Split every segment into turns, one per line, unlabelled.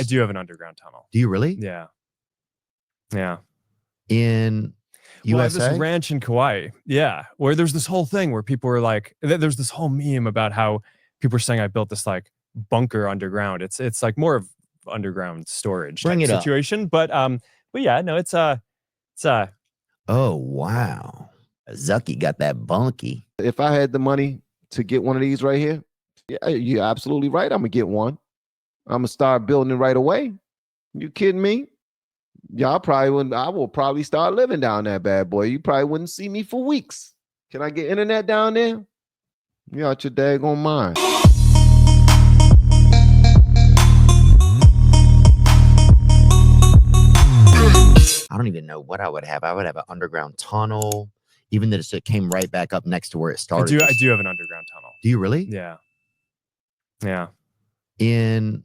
I do have an underground tunnel.
Do you really?
Yeah. Yeah.
In USA?
Well, I have this ranch in Kauai. Yeah. Where there's this whole thing where people were like, there's this whole meme about how people are saying I built this like bunker underground. It's like more of underground storage type situation. But yeah, no, it's
oh wow. Zucky got that bunky.
If I had the money to get one of these right here, yeah, you're absolutely right. I'm gonna get one. I'm gonna start building it right away. You kidding me? Y'all probably wouldn't. I will probably start living down that bad boy. You probably wouldn't see me for weeks. Can I get internet down there? You out your daggone mind.
I don't even know what I would have. I would have an underground tunnel. Even that it came right back up next to where it started.
I do have an underground tunnel.
Do you really?
Yeah. Yeah.
In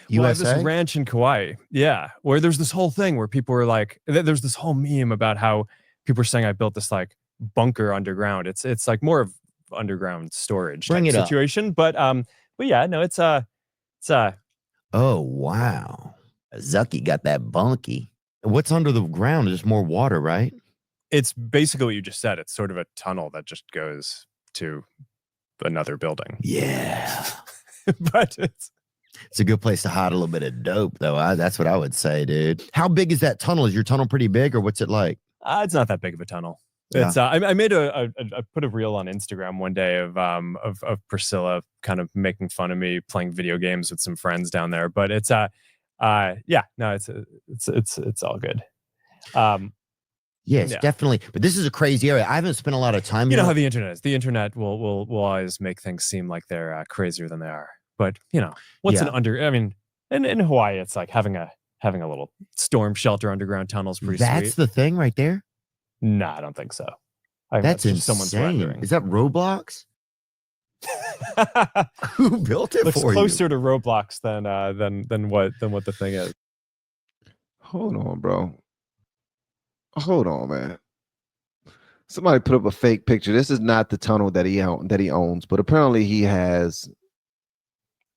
USA?
Well, I have this ranch in Kauai. Yeah. Where there's this whole thing where people were like, there's this whole meme about how people are saying I built this like bunker underground. It's like more of underground storage type situation. But yeah, no, it's oh
wow. Zucky got that bunky. What's under the ground is more water, right?
It's basically what you just said. It's sort of a tunnel that just goes to another building.
Yeah.
But it's
a good place to hide a little bit of dope, though. That's what I would say, dude. How big is that tunnel? Is your tunnel pretty big, or what's it like?
It's not that big of a tunnel.
Yeah.
It's I made I put a reel on Instagram one day of Priscilla kind of making fun of me playing video games with some friends down there. But it's yeah, no, it's all good.
Yes, definitely. But this is a crazy area. I haven't spent a lot of time.
You know how the internet is. The internet will always make things seem like they're crazier than they are. But you know, what's an I mean, in Hawaii, it's like having a little storm shelter underground tunnel is pretty sweet.
That's the thing right there?
No, I don't think so.
That's insane. Someone's rendering. Is that Roblox? Who built it
Looks
for you?
Closer to Roblox than what the thing is.
Hold on, bro. Hold on, man. Somebody put up a fake picture. This is not the tunnel that he owns, but apparently he has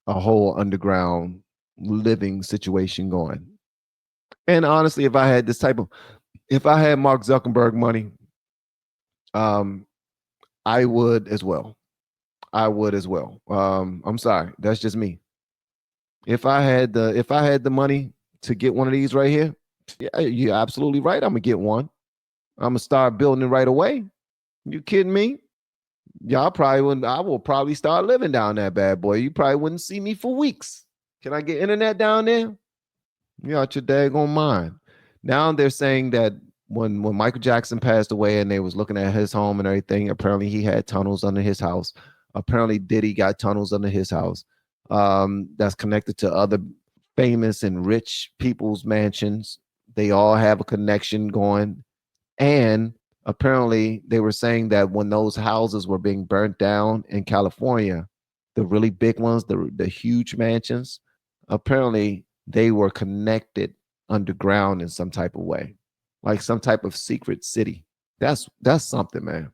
a whole underground living situation going. And honestly, if I had Mark Zuckerberg money, I would as well. I'm sorry, that's just me. If I had the money to get one of these right here, yeah, you're absolutely right. I'm gonna get one. I'm gonna start building it right away. You kidding me? Y'all probably wouldn't. I will probably start living down that bad boy. You probably wouldn't see me for weeks. Can I get internet down there? You out your daggone mind. Now they're saying that when Michael Jackson passed away and they was looking at his home and everything, apparently he had tunnels under his house. Apparently Diddy got tunnels under his house. That's connected to other famous and rich people's mansions. They all have a connection going. And apparently they were saying that when those houses were being burnt down in California, the really big ones, the huge mansions, apparently they were connected underground in some type of way, like some type of secret city. That's something, man.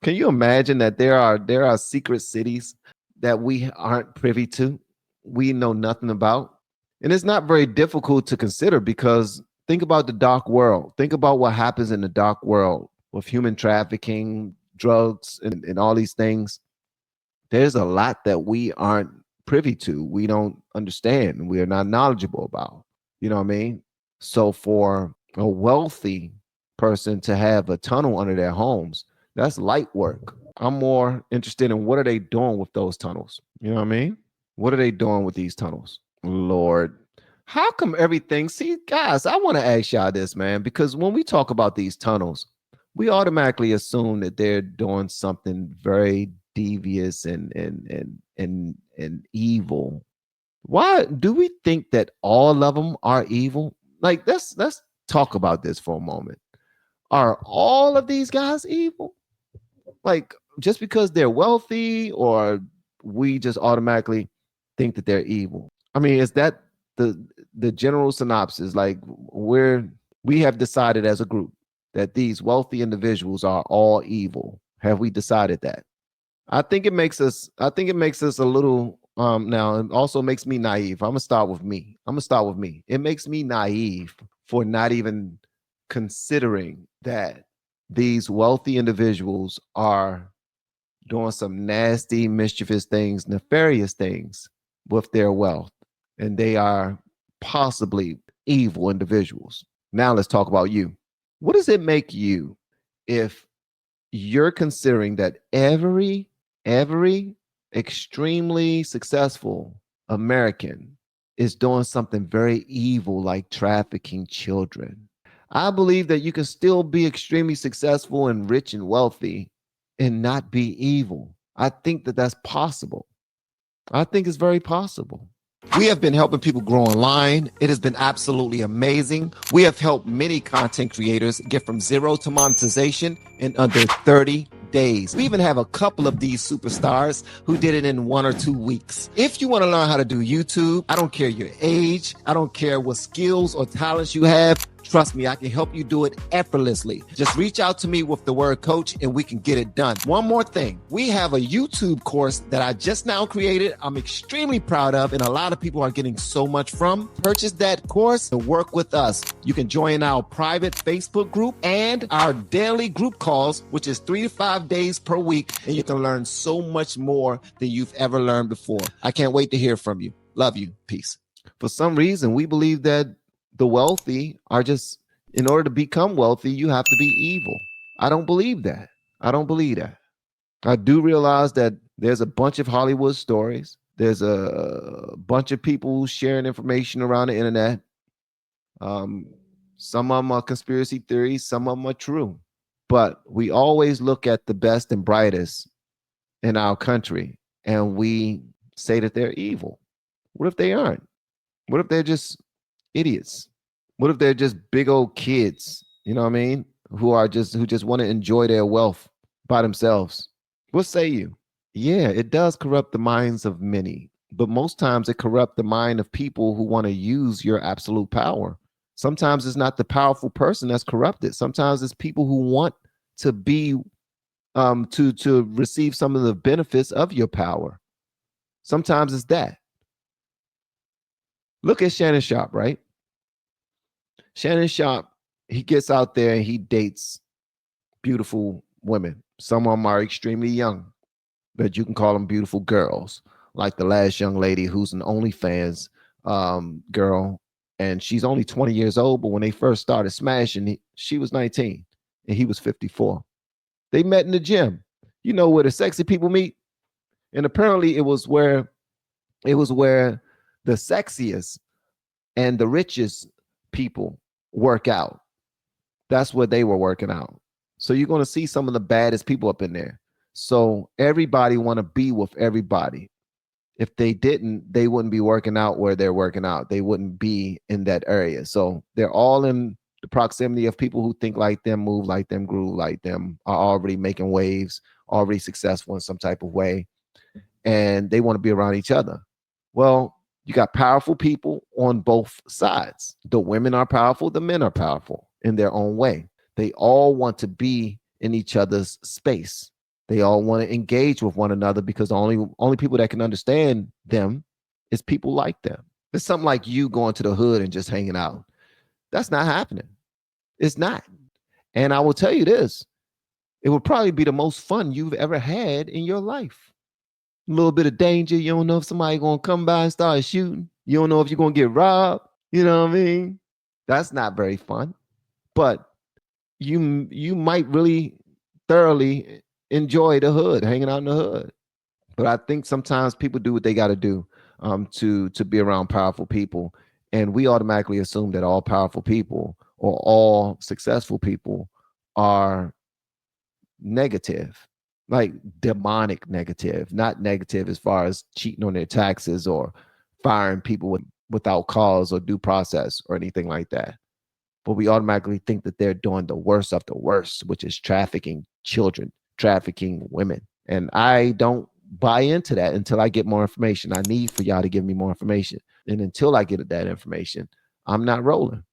Can you imagine that there are secret cities that we aren't privy to, we know nothing about? And it's not very difficult to consider, because think about the dark world. Think about what happens in the dark world with human trafficking, drugs, and all these things. There's a lot that we aren't privy to. We don't understand. We are not knowledgeable about. You know what I mean? So for a wealthy person to have a tunnel under their homes, that's light work. I'm more interested in what are they doing with those tunnels? You know what I mean? What are they doing with these tunnels? Lord, how come everything? See, guys, I want to ask y'all this, man, because when we talk about these tunnels, we automatically assume that they're doing something very devious and evil. Why do we think that all of them are evil? Like, let's talk about this for a moment. Are all of these guys evil? Like, just because they're wealthy, or we just automatically think that they're evil? I mean, is that the general synopsis? Like, we have decided as a group that these wealthy individuals are all evil. Have we decided that? I think it makes us a little Now it also makes me naive. I'm gonna start with me. It makes me naive for not even considering that these wealthy individuals are doing some nasty, mischievous things, nefarious things with their wealth, and they are possibly evil individuals. Now let's talk about you. What does it make you if you're considering that every extremely successful American is doing something very evil like trafficking children? I believe that you can still be extremely successful and rich and wealthy and not be evil. I think that that's possible. I think it's very possible. We have been helping people grow online. It has been absolutely amazing. We have helped many content creators get from zero to monetization in under 30 days. We even have a couple of these superstars who did it in 1 or 2 weeks. If you want to learn how to do YouTube, I don't care your age, I don't care what skills or talents you have. Trust me, I can help you do it effortlessly. Just reach out to me with the word coach and we can get it done. One more thing. We have a YouTube course that I just now created. I'm extremely proud of, and a lot of people are getting so much from. Purchase that course and work with us. You can join our private Facebook group and our daily group calls, which is 3 to 5 days per week. And you can learn so much more than you've ever learned before. I can't wait to hear from you. Love you. Peace. For some reason, we believe that the wealthy are just, in order to become wealthy, you have to be evil. I don't believe that. I do realize that there's a bunch of Hollywood stories. There's a bunch of people sharing information around the internet. Some of them are conspiracy theories, some of them are true. But we always look at the best and brightest in our country and we say that they're evil. What if they aren't? What if they're just idiots? What if they're just big old kids, you know what I mean, who just want to enjoy their wealth by themselves? What say you? Yeah, it does corrupt the minds of many, but most times it corrupts the mind of people who want to use your absolute power. Sometimes it's not the powerful person that's corrupted. Sometimes it's people who want to be to receive some of the benefits of your power. Sometimes it's that. Look at Shannon Sharp, right? Shannon Sharp, he gets out there and he dates beautiful women. Some of them are extremely young, but you can call them beautiful girls, like the last young lady who's an OnlyFans girl, and she's only 20 years old, but when they first started smashing, she was 19 and he was 54. They met in the gym. You know where the sexy people meet? And apparently it was where the sexiest and the richest people work out. That's where they were working out. So you're going to see some of the baddest people up in there. So everybody want to be with everybody. If they didn't, they wouldn't be working out where they're working out. They wouldn't be in that area. So they're all in the proximity of people who think like them, move like them, groove like them, are already making waves, already successful in some type of way. And they want to be around each other. Well, you got powerful people on both sides. The women are powerful, the men are powerful in their own way. They all want to be in each other's space. They all want to engage with one another because the only people that can understand them is people like them. It's something like you going to the hood and just hanging out. That's not happening. It's not. And I will tell you this, it would probably be the most fun you've ever had in your life. A little bit of danger. You don't know if somebody's going to come by and start shooting. You don't know if you're going to get robbed. You know what I mean? That's not very fun. But you might really thoroughly enjoy the hood, hanging out in the hood. But I think sometimes people do what they got to do to be around powerful people. And we automatically assume that all powerful people or all successful people are negative. Like demonic negative, not negative as far as cheating on their taxes or firing people without cause or due process or anything like that. But we automatically think that they're doing the worst of the worst, which is trafficking children, trafficking women. And I don't buy into that until I get more information. I need for y'all to give me more information. And until I get that information, I'm not rolling.